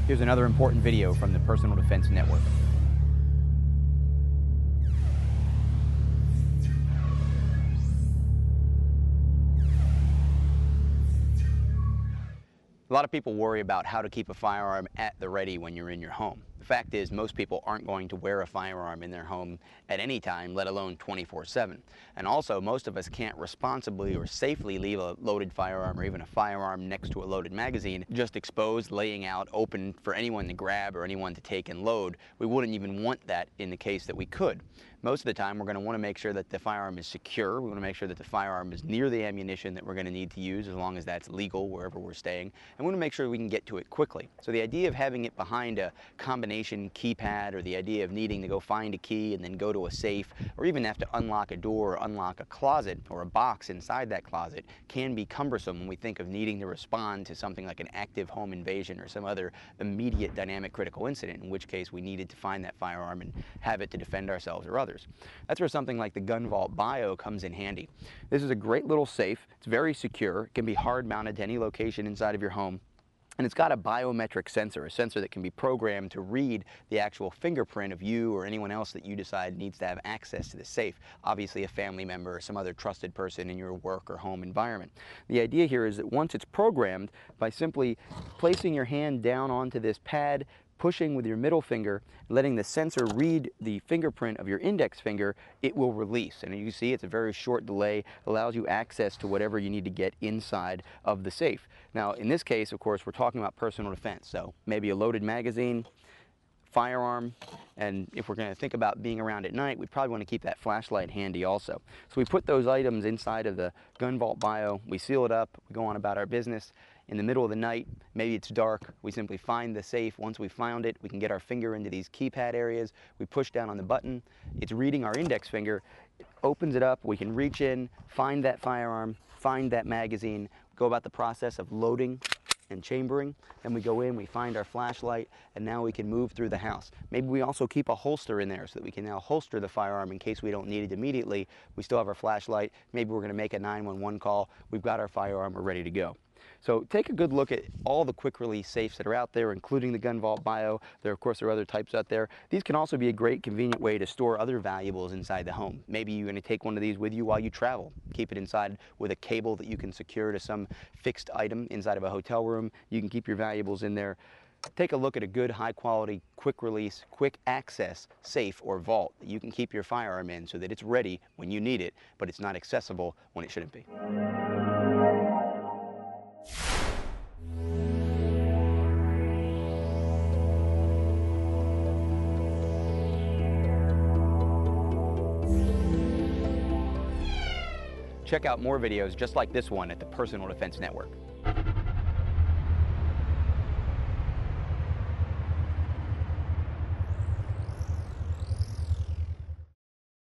Here's another important video from the Personal Defense Network. A lot of people worry about how to keep a firearm at the ready when you're in your home. The fact is, most people aren't going to wear a firearm in their home at any time, let alone 24/7. And also, most of us can't responsibly or safely leave a loaded firearm or even a firearm next to a loaded magazine just exposed, laying out, open for anyone to grab or anyone to take and load. We wouldn't even want that in the case that we could. Most of the time, we're going to want to make sure that the firearm is secure. We want to make sure that the firearm is near the ammunition that we're going to need to use, as long as that's legal wherever we're staying. And we want to make sure we can get to it quickly. So the idea of having it behind a combination keypad, or the idea of needing to go find a key and then go to a safe, or even have to unlock a door or unlock a closet or a box inside that closet, can be cumbersome when we think of needing to respond to something like an active home invasion or some other immediate dynamic critical incident, in which case we needed to find that firearm and have it to defend ourselves or others. That's where something like the Gun Vault Bio comes in handy. This is a great little safe. It's very secure. It can be hard mounted to any location inside of your home. And it's got a biometric sensor, a sensor that can be programmed to read the actual fingerprint of you or anyone else that you decide needs to have access to the safe. Obviously a family member or some other trusted person in your work or home environment. The idea here is that once it's programmed, by simply placing your hand down onto this pad, pushing with your middle finger, letting the sensor read the fingerprint of your index finger, it will release. And you see it's a very short delay, allows you access to whatever you need to get inside of the safe. Now, in this case, of course, we're talking about personal defense. So maybe a loaded magazine, firearm, and if we're going to think about being around at night, we probably want to keep that flashlight handy also. So we put those items inside of the Gun Vault Bio, we seal it up, we go on about our business. In the middle of the night, maybe it's dark, we simply find the safe. Once we found it, we can get our finger into these keypad areas, we push down on the button, it's reading our index finger, it opens it up, we can reach in, find that firearm, find that magazine, go about the process of loading and chambering. Then we go in, we find our flashlight, and now we can move through the house. Maybe we also keep a holster in there so that we can now holster the firearm in case we don't need it immediately. We still have our flashlight. Maybe we're going to make a 911 call. We've got our firearm, we're ready to go. So take a good look at all the quick release safes that are out there, including the Gun Vault Bio. Of course, there are other types out there. These can also be a great, convenient way to store other valuables inside the home. Maybe you're going to take one of these with you while you travel. Keep it inside with a cable that you can secure to some fixed item inside of a hotel room. You can keep your valuables in there. Take a look at a good, high-quality, quick-release, quick-access safe or vault that you can keep your firearm in so that it's ready when you need it, but it's not accessible when it shouldn't be. Check out more videos just like this one at the Personal Defense Network.